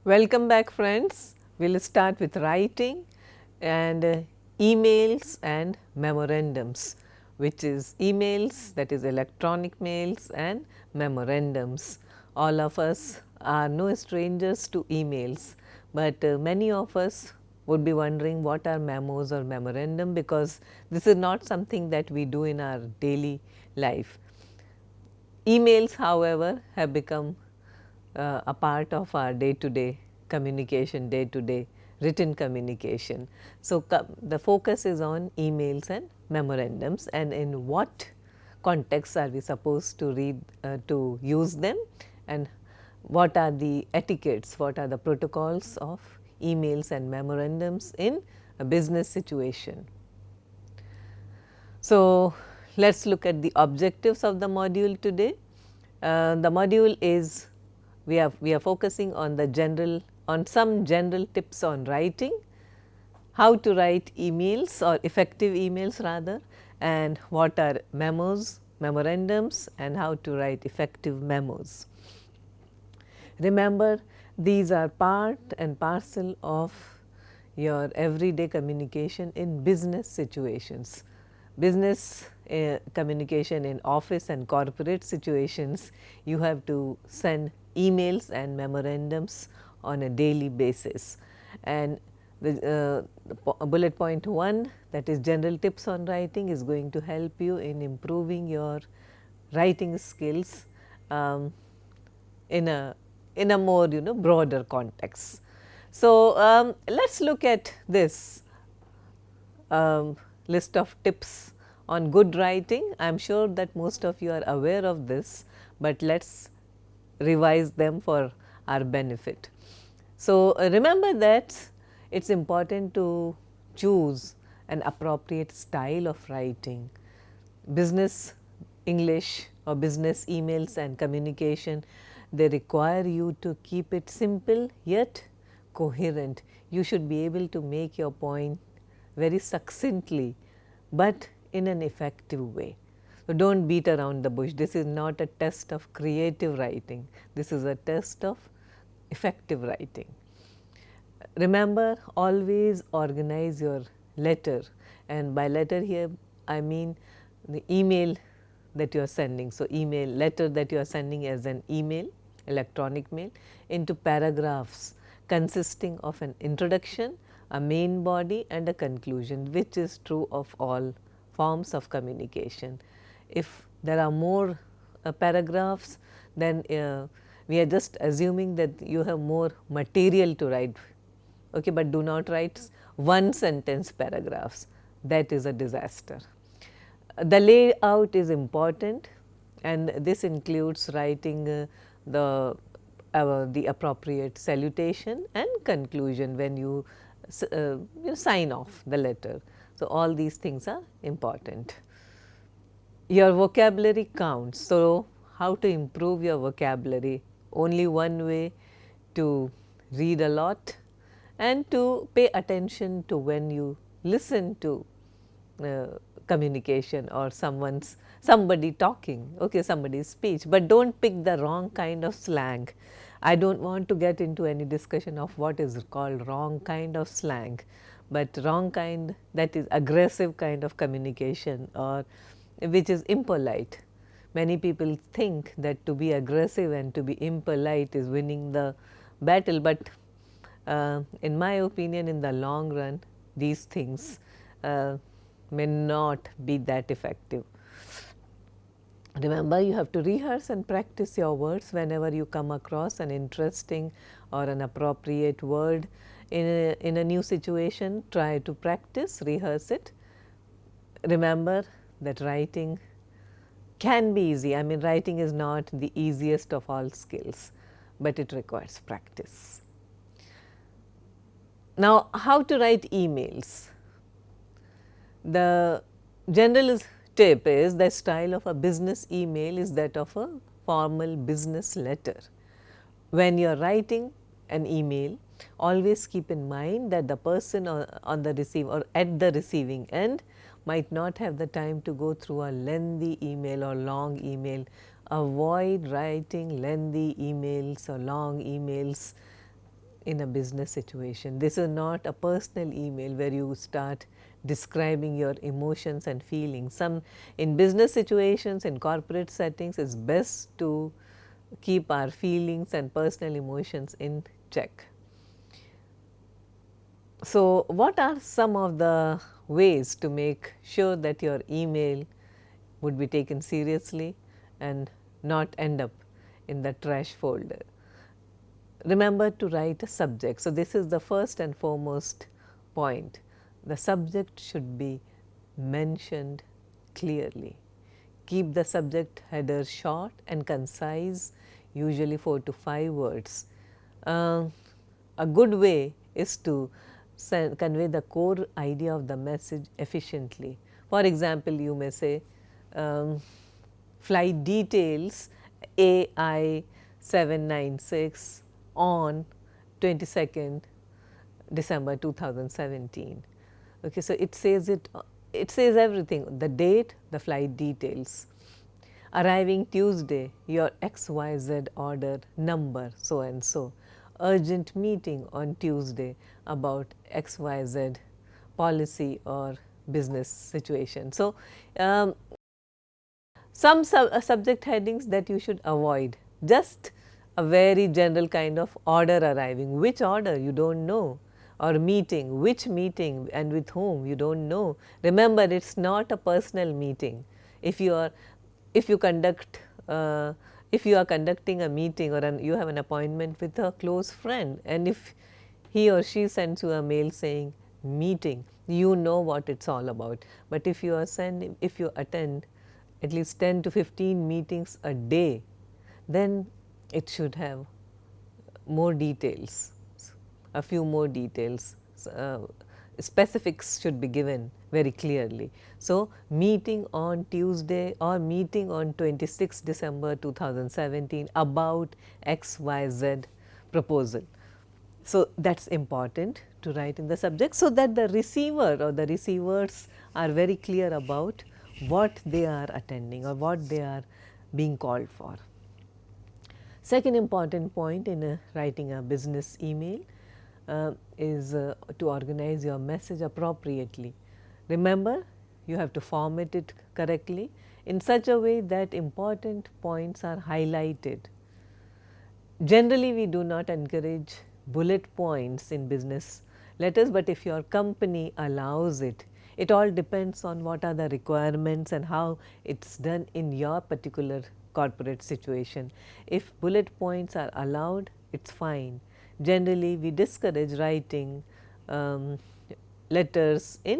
Welcome back, friends. We will start with writing and emails and memorandums, which is emails, that is electronic mails, and memorandums. All of us are no strangers to emails, but many of us would be wondering what are memos or memorandum, because this is not something that we do in our daily life. Emails, however, have become a part of our day to day communication, day to day written communication. So, the focus is on emails and memorandums, and in what context are we supposed to read to use them, and what are the etiquettes, what are the protocols of emails and memorandums in a business situation. So, let us look at the objectives of the module today. The module is we are focusing on the general, on some general tips on writing, how to write emails or effective emails rather, and what are memos, memorandums, and how to write effective memos. Remember, these are part and parcel of your everyday communication in business situations. Business communication in office and corporate situations, you have to send emails and memorandums on a daily basis. And the bullet point 1, that is general tips on writing, is going to help you in improving your writing skills in a more broader context. So, let us look at this list of tips on good writing. I am sure that most of you are aware of this, but let us revise them for our benefit. So, remember that it is important to choose an appropriate style of writing. Business English or business emails and communication, they require you to keep it simple yet coherent. You should be able to make your point very succinctly, but in an effective way. So, do not beat around the bush. This is not a test of creative writing, this is a test of effective writing. Remember, always organize your letter, and by letter here I mean the email that you are sending. So, email letter that you are sending as an email, electronic mail, into paragraphs consisting of an introduction, a main body, and a conclusion, which is true of all forms of communication. If there are more paragraphs, then we are just assuming that you have more material to write, okay, but do not write one sentence paragraphs, that is a disaster. The layout is important, and this includes writing the appropriate salutation and conclusion when you sign off the letter. So, all these things are important. Your vocabulary counts. So, how to improve your vocabulary? Only one way: to read a lot and to pay attention to when you listen to communication or somebody talking, okay, somebody's speech, but do not pick the wrong kind of slang. I do not want to get into any discussion of what is called wrong kind of slang, but wrong kind, that is aggressive kind of communication, or which is impolite. Many people think that to be aggressive and to be impolite is winning the battle, but in my opinion, in the long run, these things may not be that effective. Remember, you have to rehearse and practice your words whenever you come across an interesting or an appropriate word in a new situation. Try to practice, rehearse it. Remember that writing can be easy. I mean, writing is not the easiest of all skills, but it requires practice. Now, how to write emails? The general tip is the style of a business email is that of a formal business letter. When you are writing an email, always keep in mind that the person on the receive or at the receiving end might not have the time to go through a lengthy email or long email. Avoid writing lengthy emails or long emails. in a business situation. This is not a personal email where you start describing your emotions and feelings. Some in business situations, in corporate settings, it's best to keep our feelings and personal emotions in check. So, what are some of the ways to make sure that your email would be taken seriously and not end up in the trash folder? Remember to write a subject. So, this is the first and foremost point. The subject should be mentioned clearly. Keep the subject header short and concise, usually 4 to 5 words. A good way is to convey the core idea of the message efficiently. For example, you may say flight details AI 796 on 22nd December 2017. Okay, so it says it says everything, the date, the flight details. Arriving Tuesday, your XYZ order number so and so. Urgent meeting on Tuesday about XYZ policy or business situation. So, some subject headings that you should avoid, just a very general kind of order arriving. Which order you do not know, or meeting, which meeting and with whom you do not know. Remember, it is not a personal meeting. If you are if you conduct if you are conducting a meeting, or you have an appointment with a close friend, and if he or she sends you a mail saying meeting, you know what it is all about. But if you are if you attend at least 10 to 15 meetings a day, then it should have more details, a few more details. Specifics should be given very clearly. So, meeting on Tuesday or meeting on 26 December 2017 about XYZ proposal. So, that is important to write in the subject, so that the receiver or the receivers are very clear about what they are attending or what they are being called for. Second important point in writing a business email is to organize your message appropriately. Remember, you have to format it correctly in such a way that important points are highlighted. Generally, we do not encourage bullet points in business letters, but if your company allows it, it all depends on what are the requirements and how it is done in your particular corporate situation. If bullet points are allowed, it is fine. Generally, we discourage writing letters in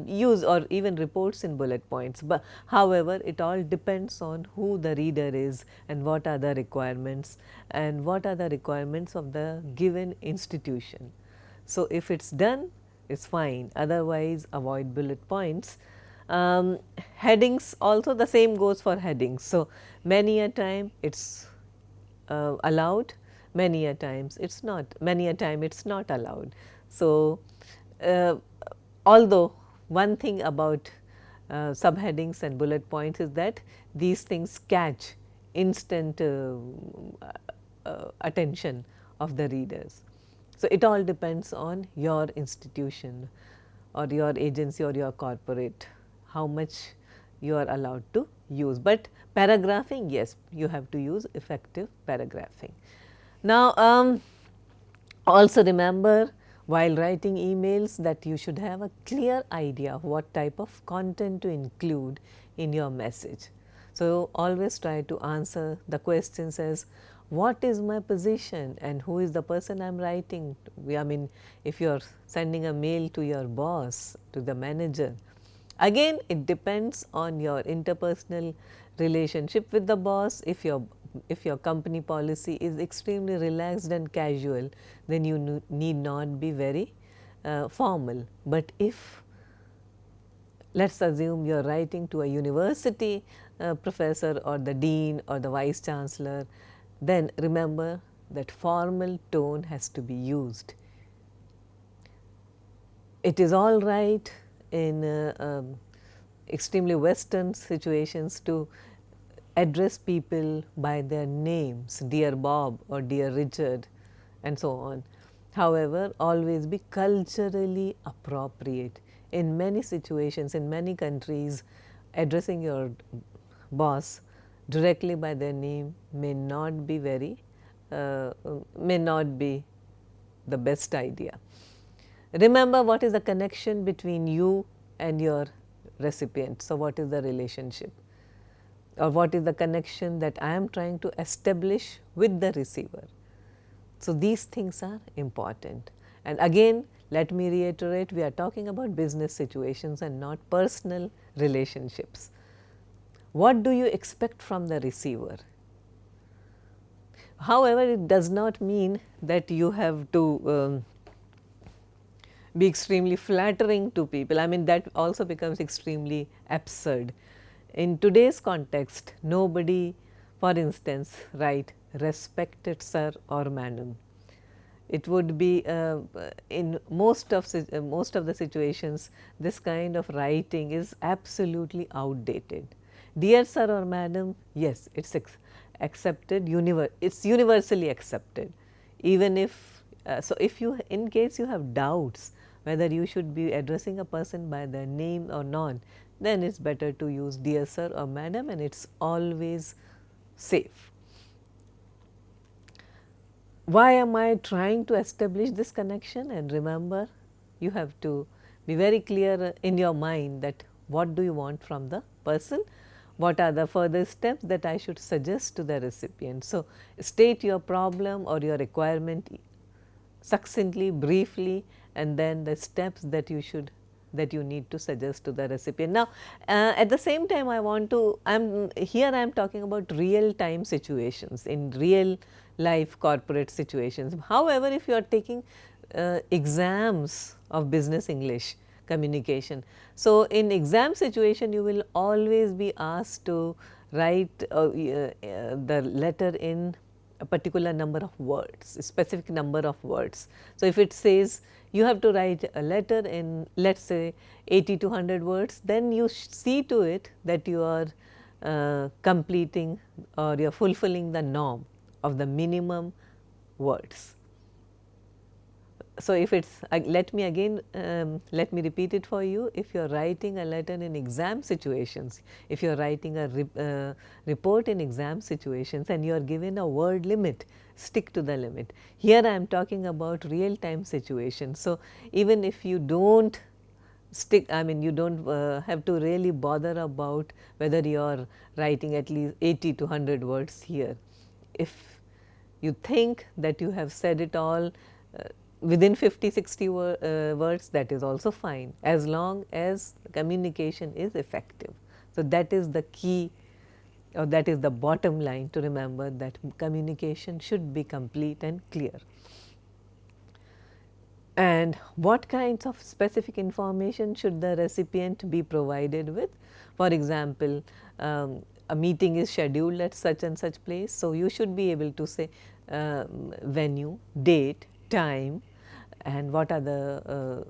use or even reports in bullet points, but however, it all depends on who the reader is and what are the requirements and what are the requirements of the given institution. So, if it is done, it is fine, otherwise avoid bullet points. Headings also, the same goes for headings. So, many a time it is allowed, many a times it is not, many a time it is not allowed. So, although one thing about subheadings and bullet points is that these things catch instant attention of the readers. So, it all depends on your institution or your agency or your corporate, how much you are allowed to use. But paragraphing, yes, you have to use effective paragraphing. Now, also remember while writing emails that you should have a clear idea of what type of content to include in your message. So, always try to answer the questions as what is my position and who is the person I am writing to. I mean, if you are sending a mail to your boss, to the manager, again it depends on your interpersonal relationship with the boss. If your company policy is extremely relaxed and casual, then you need not be very formal. But if, let us assume you are writing to a university professor or the dean or the vice chancellor, then remember that formal tone has to be used. It is all right in extremely western situations to address people by their names, dear Bob or dear Richard, and so on. However, always be culturally appropriate. In many situations, in many countries, addressing your boss directly by their name may not be may not be the best idea. Remember what is the connection between you and your recipient. So, what is the relationship, or what is the connection that I am trying to establish with the receiver. So, these things are important. And again, let me reiterate, we are talking about business situations and not personal relationships. What do you expect from the receiver? However, it does not mean that you have to be extremely flattering to people. I mean, that also becomes extremely absurd. In today's context, nobody, for instance, write respected sir or madam. It would be in most of the situations, this kind of writing is absolutely outdated. Dear sir or madam, yes, it's accepted, it's universally accepted. Even if so, if you, in case you have doubts whether you should be addressing a person by their name or not, then it's better to use dear sir or madam, and it's always safe. Why am I trying to establish this connection? And remember, you have to be very clear in your mind that what do you want from the person, what are the further steps that I should suggest to the recipient. So, state your problem or your requirement succinctly, briefly, and then the steps that you need to suggest to the recipient. Now, at the same time, I am talking about real time situations, in real life corporate situations. However, if you are taking exams of business English communication, so in exam situation you will always be asked to write the letter in a particular number of words, a specific number of words. So, if it says you have to write a letter in, let us say, 80 to 100 words, then you see to it that you are completing or you are fulfilling the norm of the minimum words. So, if it is, let me repeat it for you. If you are writing a letter in exam situations, if you are writing a report in exam situations and you are given a word limit, stick to the limit. Here I am talking about real time situations. So, even if you do not stick, I mean, you do not have to really bother about whether you are writing at least 80 to 100 words here. If you think that you have said it all within 50-60 words, that is also fine, as long as the communication is effective. So, that is the key, or that is the bottom line to remember, that communication should be complete and clear. And what kinds of specific information should the recipient be provided with? For example, a meeting is scheduled at such and such place. So, you should be able to say venue, date, time, and what are the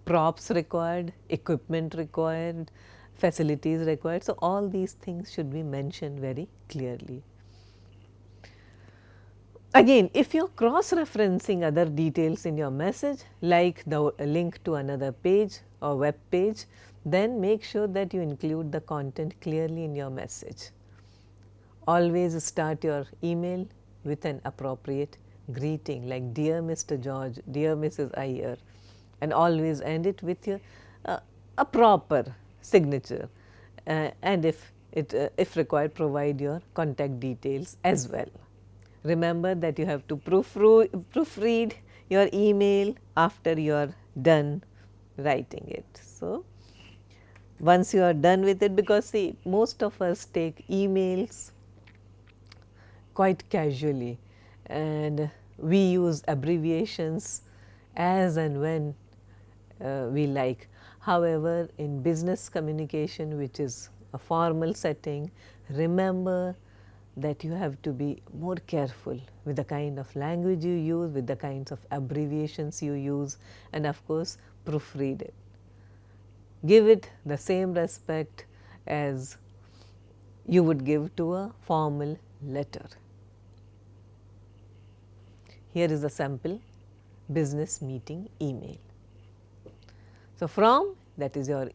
props required, equipment required, facilities required. So, all these things should be mentioned very clearly. Again, if you are cross referencing other details in your message, like the link to another page or web page, then make sure that you include the content clearly in your message. Always start your email with an appropriate greeting, like dear Mr. George, dear Mrs. Iyer, and always end it with your a proper signature, and if required, provide your contact details as well. Remember that you have to proofread your email after you are done writing it. So, once you are done with it, because see, most of us take emails quite casually and we use abbreviations as and when we like. However, in business communication, which is a formal setting, remember that you have to be more careful with the kind of language you use, with the kinds of abbreviations you use, and of course, proofread it. Give it the same respect as you would give to a formal letter. here is a sample business meeting email. So, from that is your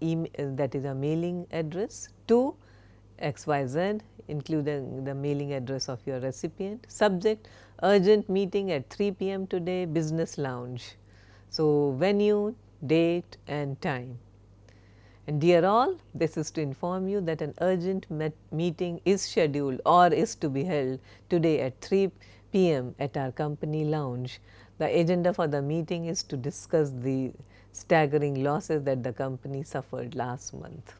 that is your mailing address to XYZ, including the mailing address of your recipient. Subject: urgent meeting at 3 p.m. today, business lounge. So, venue, date and time. And dear all, this is to inform you that an urgent meeting is scheduled or is to be held today at 3 p.m. at our company lounge. The agenda for the meeting is to discuss the staggering losses that the company suffered last month.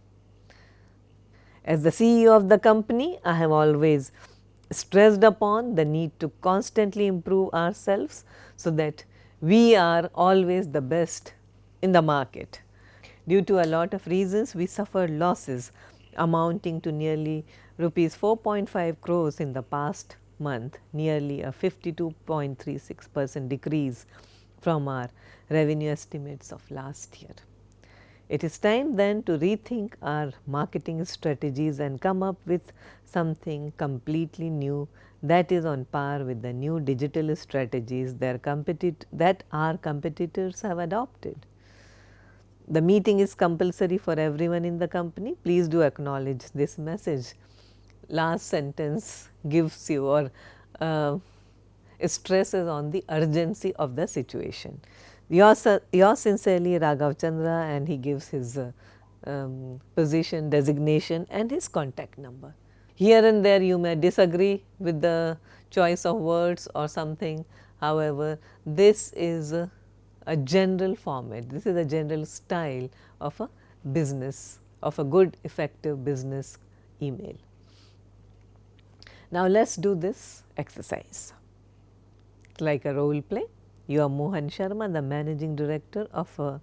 As the CEO of the company, I have always stressed upon the need to constantly improve ourselves so that we are always the best in the market. Due to a lot of reasons, we suffered losses amounting to nearly rupees 4.5 crores in the past month, nearly a 52.36% decrease from our revenue estimates of last year. It is time then to rethink our marketing strategies and come up with something completely new that is on par with the new digital strategies that our competitors have adopted. The meeting is compulsory for everyone in the company. Please do acknowledge this message. Last sentence gives you or stresses on the urgency of the situation. Yours sincerely, Raghav Chandra, and he gives his position, designation and his contact number. Here and there you may disagree with the choice of words or something. However, this is a general format, this is a general style of a business, of a good effective business email. Now, let us do this exercise. It's like a role play. You are Mohan Sharma, the managing director of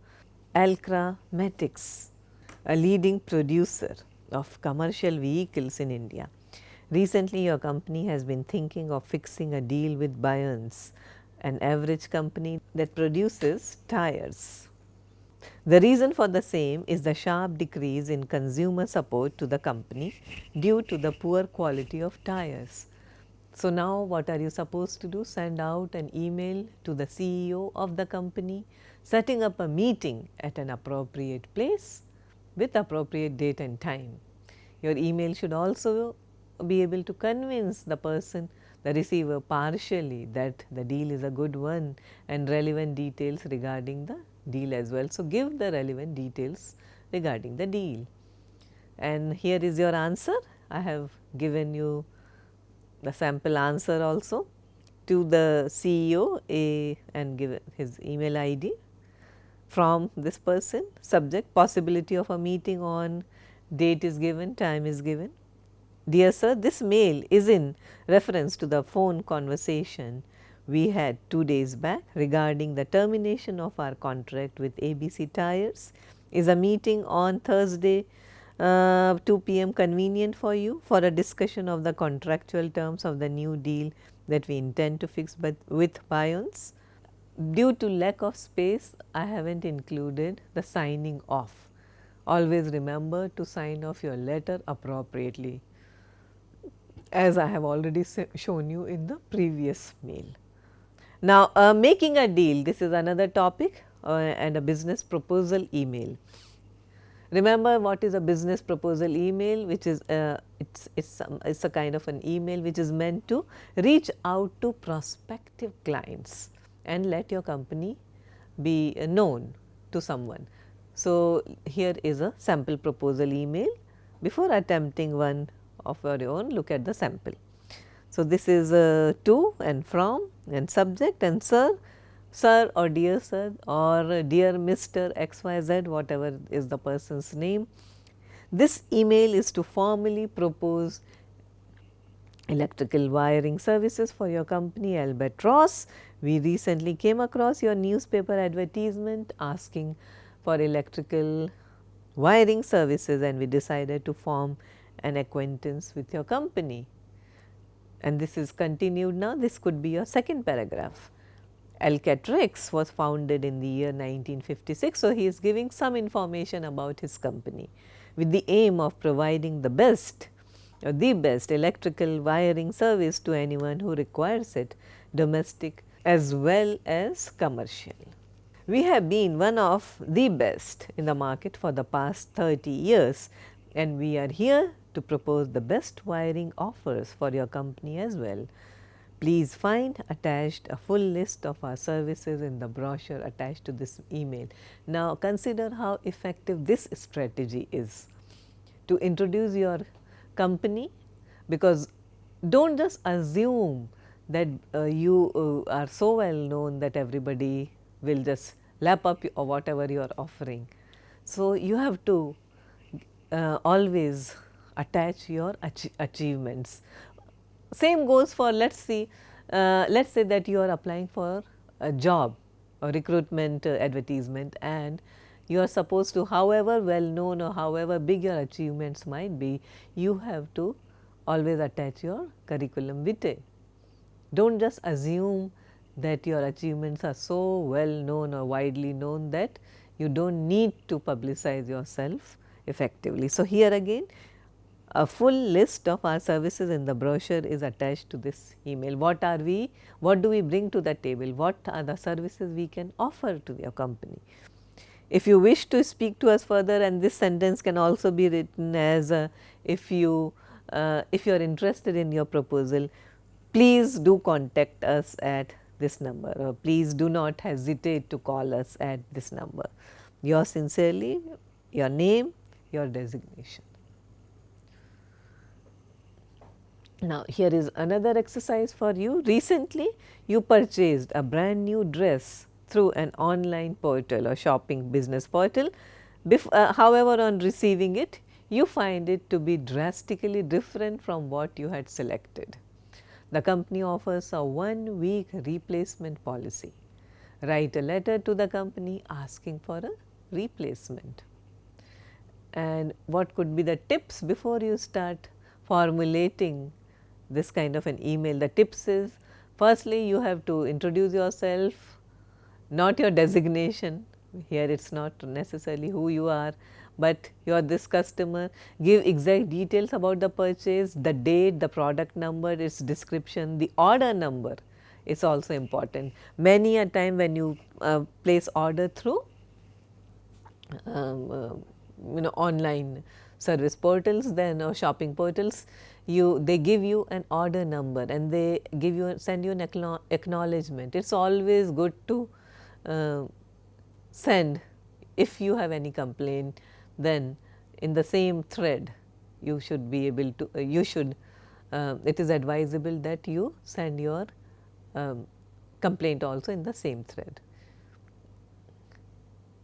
Alcramatics, a leading producer of commercial vehicles in India. Recently, your company has been thinking of fixing a deal with Bayon's, an average company that produces tires. The reason for the same is the sharp decrease in consumer support to the company due to the poor quality of tires. So, now what are you supposed to do? Send out an email to the CEO of the company, setting up a meeting at an appropriate place with appropriate date and time. Your email should also be able to convince the person, the receiver, partially that the deal is a good one and relevant details regarding the deal as well. So, give the relevant details regarding the deal. And here is your answer. I have given you the sample answer also to the CEO and given his email ID from this person. Subject: possibility of a meeting on, date is given, time is given. Dear sir, this mail is in reference to the phone conversation we had 2 days back regarding the termination of our contract with ABC Tires. Is a meeting on Thursday 2 p.m. convenient for you for a discussion of the contractual terms of the new deal that we intend to fix with Bayon's? Due to lack of space, I have not included the signing off. Always remember to sign off your letter appropriately, as I have already shown you in the previous mail. Now, making a deal, this is another topic and a business proposal email. Remember what is a business proposal email, which is it's a kind of an email which is meant to reach out to prospective clients and let your company be known to someone. So, here is a sample proposal email. Before attempting one of your own, look at the sample. So, this is to and from and subject and sir or dear sir or dear Mr. XYZ, whatever is the person's name. This email is to formally propose electrical wiring services for your company Albatross. We recently came across your newspaper advertisement asking for electrical wiring services and we decided to form an acquaintance with your company. And this is continued now, this could be your second paragraph. Alcatrix was founded in the year 1956. So, he is giving some information about his company with the aim of providing the best or the best electrical wiring service to anyone who requires it, domestic as well as commercial. We have been one of the best in the market for the past 30 years, and we are here to propose the best wiring offers for your company as well. Please find attached a full list of our services in the brochure attached to this email. Now, consider how effective this strategy is to introduce your company, because do not just assume that you are so well known that everybody will just lap up or whatever you are offering. So, you have to always attach your achievements. Same goes for, let us say that you are applying for a job or recruitment advertisement, and you are supposed to, however well known or however big your achievements might be, you have to always attach your curriculum vitae. Do not just assume that your achievements are so well known or widely known that you do not need to publicize yourself effectively. So, here again a full list of our services in the brochure is attached to this email. What are we? What do we bring to the table? What are the services we can offer to your company? If you wish to speak to us further, and this sentence can also be written as if you are interested in your proposal, please do contact us at this number, or please do not hesitate to call us at this number. Yours sincerely, your name, your designation. Now, here is another exercise for you. Recently, you purchased a brand new dress through an online portal or shopping business portal. However, on receiving it, you find it to be drastically different from what you had selected. The company offers a 1-week replacement policy. Write a letter to the company asking for a replacement. And what could be the tips before you start formulating this kind of an email? The tips is, firstly, you have to introduce yourself, not your designation. Here it is not necessarily who you are, but you are this customer. Give exact details about the purchase, the date, the product number, its description, the order number is also important. Many a time when you place order through online service portals, then or shopping portals, they give you an order number and they send you an acknowledgement. It is always good to send, if you have any complaint, then in the same thread you should be able to it is advisable that you send your complaint also in the same thread.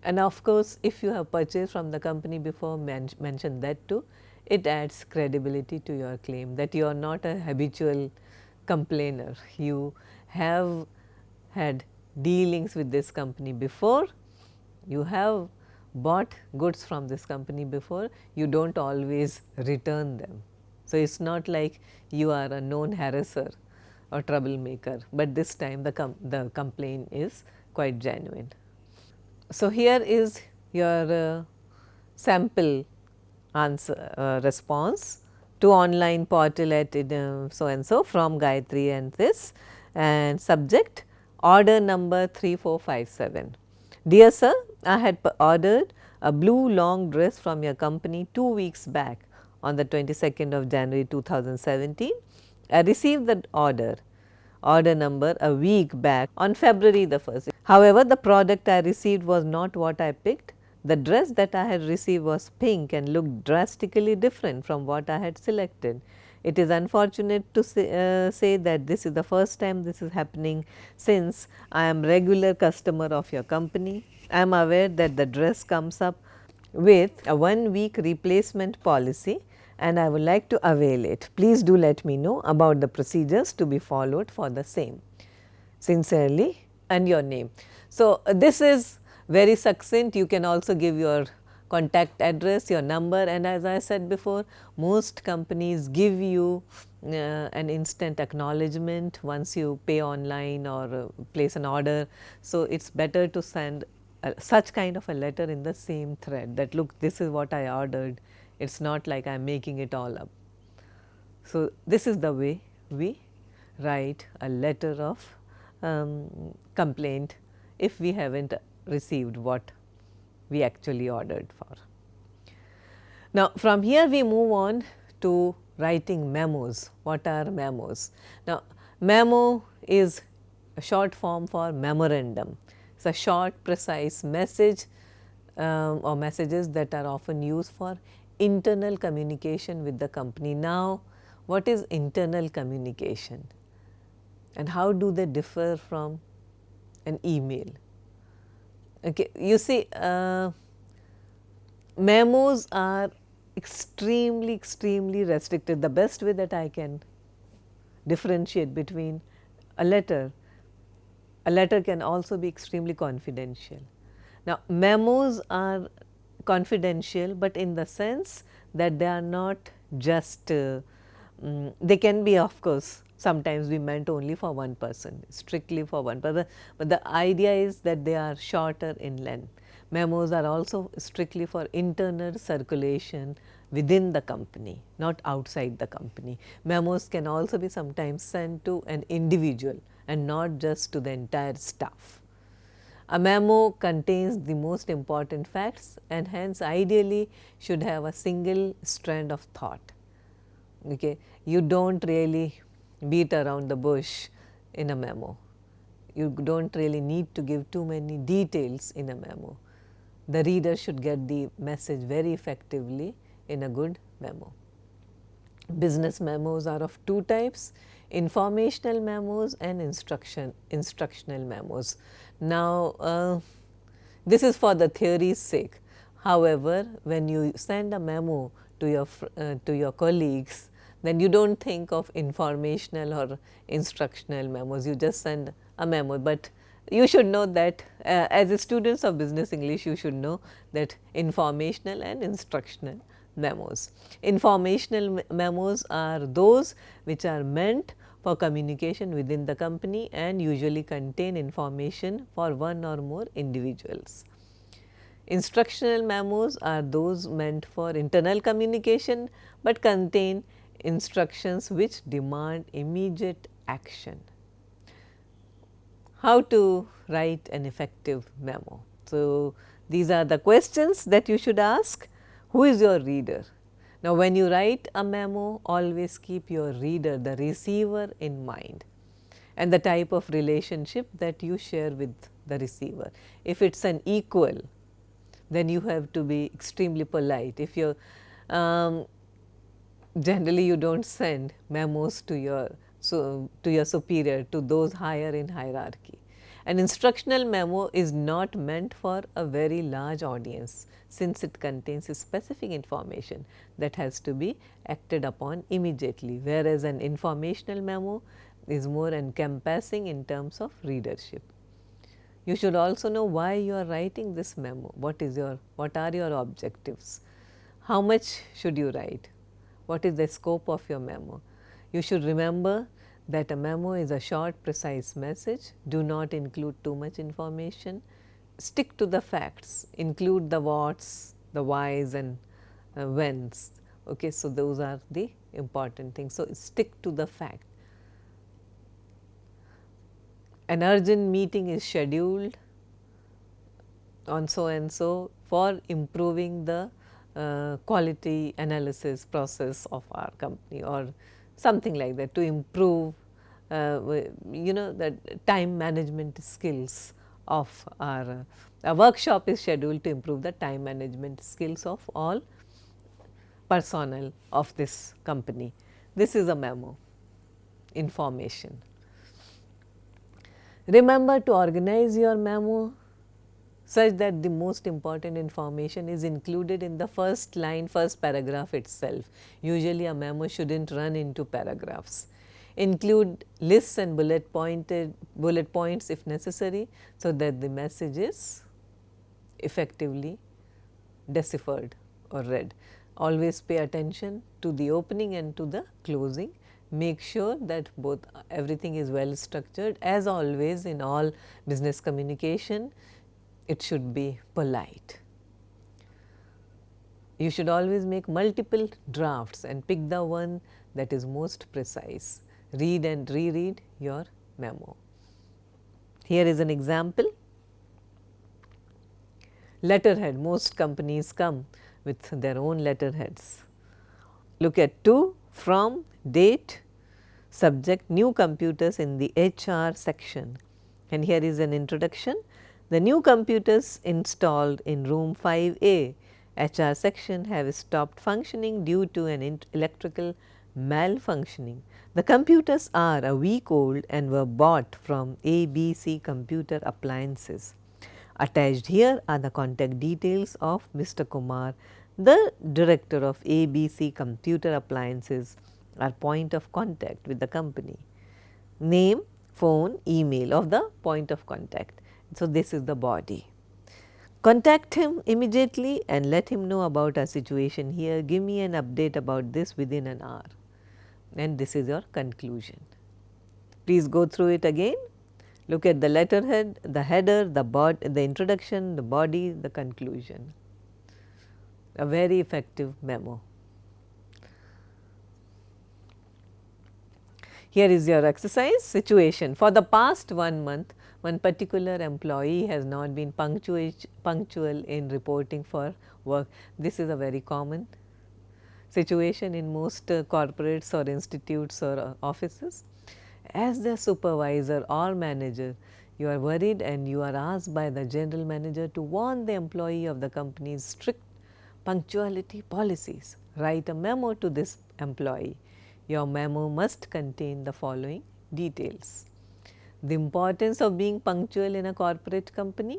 And of course, if you have purchased from the company before, mention that too. It adds credibility to your claim that you are not a habitual complainer. You have had dealings with this company before, you have bought goods from this company before, you do not always return them. So, it is not like you are a known harasser or troublemaker, but this time the complaint is quite genuine. So, here is your sample answer response to online portal at so and so from Gayatri and this, and subject order number 3457. Dear sir, I had ordered a blue long dress from your company 2 weeks back on the 22nd of January 2017. I received the order number a week back on February the 1st. However, the product I received was not what I picked. The dress that I had received was pink and looked drastically different from what I had selected. It is unfortunate to say that this is the first time this is happening, since I am regular customer of your company. I am aware that the dress comes up with a 1-week replacement policy and I would like to avail it. Please do let me know about the procedures to be followed for the same. Sincerely, and your name. So, this is very succinct. You can also give your contact address, your number, and as I said before, most companies give you an instant acknowledgement once you pay online or place an order. So, it is better to send such kind of a letter in the same thread that, look, this is what I ordered. It is not like I am making it all up. So, this is the way we write a letter of complaint if we haven't received what we actually ordered for. Now, from here we move on to writing memos. What are memos? Now, memo is a short form for memorandum. It is a short precise message or messages that are often used for internal communication with the company. Now, what is internal communication and how do they differ from an email? Okay, you see, memos are extremely restricted. The best way that I can differentiate between a letter can also be extremely confidential. Now, memos are confidential, but in the sense that they are not just they can be, of course, sometimes be meant only for one person, strictly for one person, but the idea is that they are shorter in length. Memos are also strictly for internal circulation within the company, not outside the company. Memos can also be sometimes sent to an individual and not just to the entire staff. A memo contains the most important facts and hence ideally should have a single strand of thought. Okay. You do not really beat around the bush in a memo. You do not really need to give too many details in a memo. The reader should get the message very effectively in a good memo. Business memos are of two types: informational memos and instructional memos. Now, this is for the theory's sake. However, when you send a memo to your colleagues, then you do not think of informational or instructional memos, you just send a memo. But you should know that as a students of business English, you should know that informational and instructional memos. Informational memos are those which are meant for communication within the company and usually contain information for one or more individuals. Instructional memos are those meant for internal communication, but contain instructions which demand immediate action. How to write an effective memo? So, these are the questions that you should ask. Who is your reader? Now, when you write a memo, always keep your reader, the receiver, in mind and the type of relationship that you share with the receiver. If it is an equal, then you have to be extremely polite. If you generally you do not send memos to your superior, to those higher in hierarchy. An instructional memo is not meant for a very large audience, since it contains specific information that has to be acted upon immediately, whereas an informational memo is more encompassing in terms of readership. You should also know why you are writing this memo. What are your objectives? How much should you write? What is the scope of your memo? You should remember that a memo is a short, precise message. Do not include too much information. Stick to the facts. Include the whats, the whys and whens. Okay, so those are the important things. So, stick to the fact. An urgent meeting is scheduled on so and so for improving the quality analysis process of our company, or something like that, to improve the time management skills of our a workshop is scheduled to improve the time management skills of all personnel of this company. This is a memo, information. Remember to organize your memo such that the most important information is included in the first line, first paragraph itself. Usually a memo should not run into paragraphs. Include lists and bullet points if necessary, so that the message is effectively deciphered or read. Always pay attention to the opening and to the closing. Make sure that everything is well structured. As always in all business communication, it should be polite. You should always make multiple drafts and pick the one that is most precise. Read and reread your memo. Here is an example. Letterhead, most companies come with their own letterheads. Look at 2, from, date, subject, new computers in the HR section, and here is an introduction. The new computers installed in room 5A HR section have stopped functioning due to an electrical malfunctioning. The computers are a week old and were bought from ABC Computer Appliances. Attached here are the contact details of Mr. Kumar, the director of ABC Computer Appliances, our point of contact with the company. Name, phone, email of the point of contact. So, this is the body. Contact him immediately and let him know about our situation here. Give me an update about this within an hour, and this is your conclusion. Please go through it again. Look at the letterhead, the header, the introduction, the body, the conclusion. A very effective memo. Here is your exercise situation. For the past 1 month, one particular employee has not been punctual in reporting for work. This is a very common situation in most corporates or institutes or offices. As the supervisor or manager, you are worried and you are asked by the general manager to warn the employee of the company's strict punctuality policies. Write a memo to this employee. Your memo must contain the following details: the importance of being punctual in a corporate company,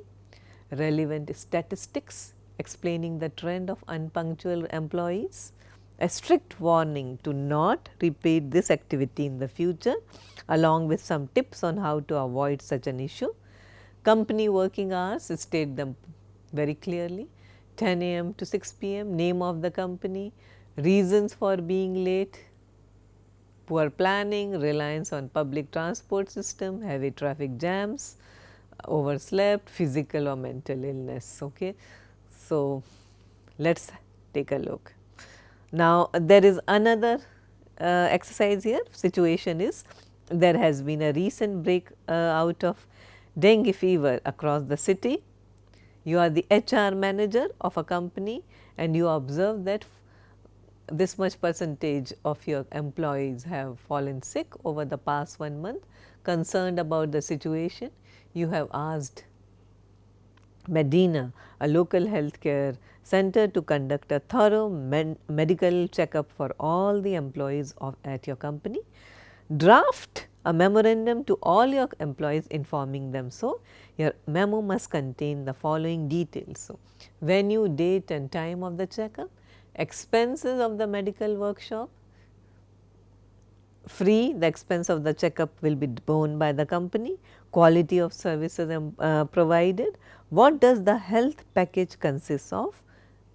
relevant statistics explaining the trend of unpunctual employees, a strict warning to not repeat this activity in the future, along with some tips on how to avoid such an issue. Company working hours, state them very clearly: 10 a.m. to 6 p.m., name of the company, reasons for being late, poor planning, reliance on public transport system, heavy traffic jams, overslept, physical or mental illness. Okay. So, let us take a look. Now, there is another exercise here. Situation is, there has been a recent break out of dengue fever across the city. You are the HR manager of a company and you observe that this much percentage of your employees have fallen sick over the past 1 month. Concerned about the situation, you have asked Medina, a local healthcare center, to conduct a thorough medical checkup for all the employees at your company. Draft a memorandum to all your employees informing them. So, your memo must contain the following details. So, venue, date and time of the checkup, expenses of the medical workshop, free, the expense of the checkup will be borne by the company, quality of services provided, what does the health package consist of,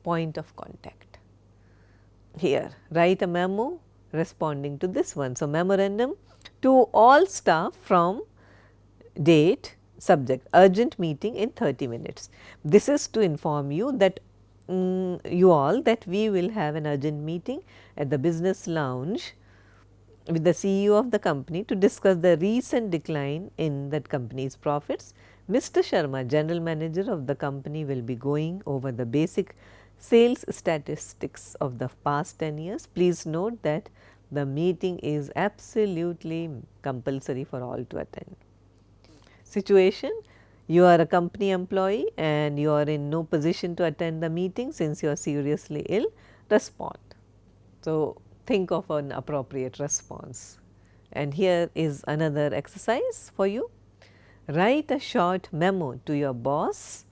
point of contact. Here write a memo responding to this one. So, memorandum to all staff from date, subject, urgent meeting in 30 minutes. This is to inform you that that we will have an urgent meeting at the business lounge with the CEO of the company to discuss the recent decline in that company's profits. Mr. Sharma, general manager of the company, will be going over the basic sales statistics of the past 10 years. Please note that the meeting is absolutely compulsory for all to attend. Situation: you are a company employee and you are in no position to attend the meeting since you are seriously ill. Respond. So, think of an appropriate response. And here is another exercise for you. Write a short memo to your boss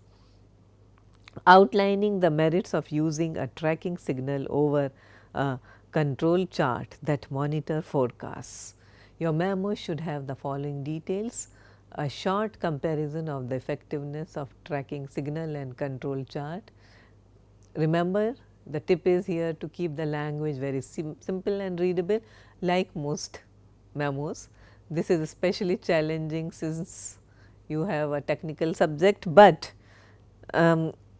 outlining the merits of using a tracking signal over a control chart that monitor forecasts. Your memo should have the following details: a short comparison of the effectiveness of tracking signal and control chart. Remember, the tip is here to keep the language very simple and readable, like most memos. This is especially challenging since you have a technical subject, but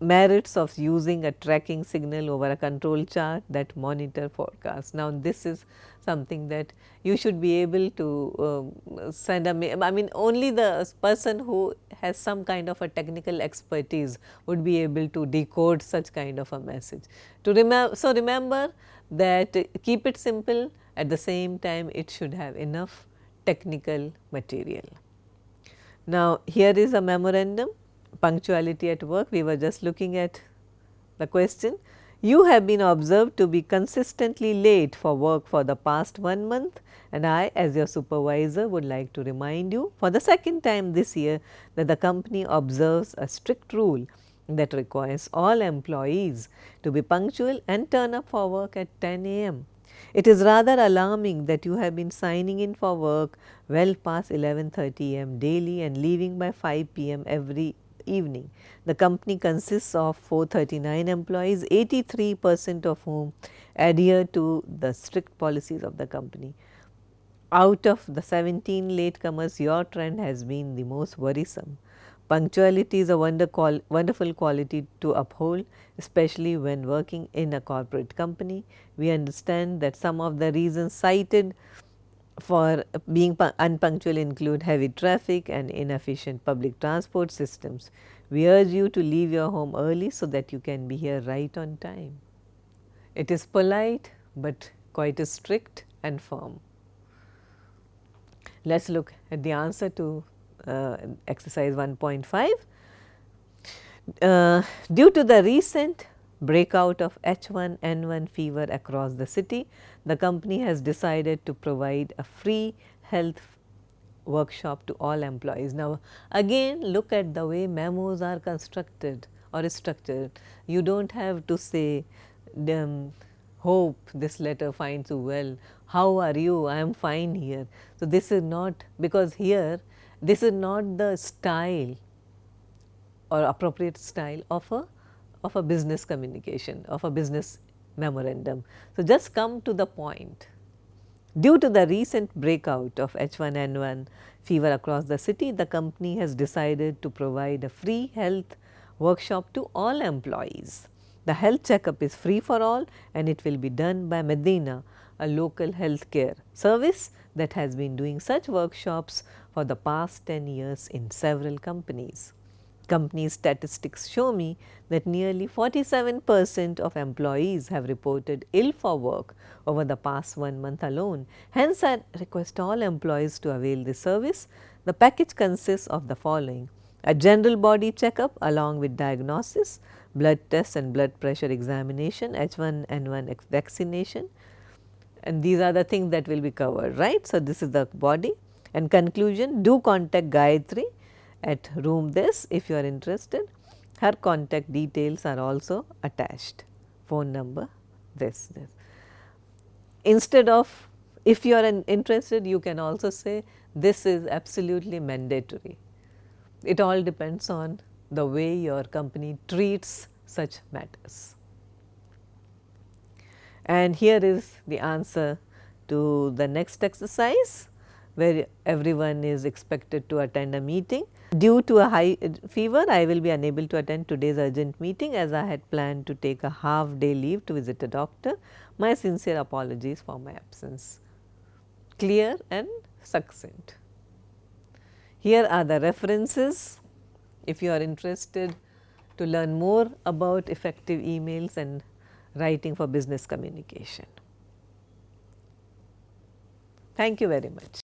merits of using a tracking signal over a control chart that monitor forecast. Now, this is something that you should be able to send a mail. I mean, only the person who has some kind of a technical expertise would be able to decode such kind of a message. So, remember that keep it simple, at the same time it should have enough technical material. Now, here is a memorandum, punctuality at work. We were just looking at the question. You have been observed to be consistently late for work for the past 1 month, and I, as your supervisor, would like to remind you for the second time this year that the company observes a strict rule that requires all employees to be punctual and turn up for work at 10 a.m. It is rather alarming that you have been signing in for work well past 11:30 am daily and leaving by 5 p.m. every evening. The company consists of 439 employees, 83% of whom adhere to the strict policies of the company. Out of the 17 latecomers, your trend has been the most worrisome. Punctuality is a wonderful quality to uphold, especially when working in a corporate company. We understand that some of the reasons cited for being unpunctual include heavy traffic and inefficient public transport systems. We urge you to leave your home early so that you can be here right on time. It is polite, but quite strict and firm. Let us look at the answer to exercise 1.5. Due to the recent breakout of H1N1 fever across the city, the company has decided to provide a free health workshop to all employees. Now, again look at the way memos are constructed or structured. You do not have to say, hope this letter finds you well, how are you, I am fine here. So, this is not, because here this is not the style or appropriate style of a business communication, of a business memorandum. So, just come to the point. Due to the recent breakout of H1N1 fever across the city, the company has decided to provide a free health workshop to all employees. The health checkup is free for all and it will be done by Medina, a local healthcare service that has been doing such workshops for the past 10 years in several companies. Company statistics show me that nearly 47% of employees have reported ill for work over the past 1 month alone. Hence, I request all employees to avail this service. The package consists of the following: a general body checkup along with diagnosis, blood tests and blood pressure examination, H1N1 vaccination, and these are the things that will be covered, right. So, this is the body. And conclusion, do contact Gayatri at room this if you are interested. Her contact details are also attached, phone number this. Instead of if you are interested, you can also say this is absolutely mandatory. It all depends on the way your company treats such matters. And here is the answer to the next exercise, where everyone is expected to attend a meeting. Due to a high fever, I will be unable to attend today's urgent meeting as I had planned to take a half day leave to visit a doctor. My sincere apologies for my absence. Clear and succinct. Here are the references if you are interested to learn more about effective emails and writing for business communication. Thank you very much.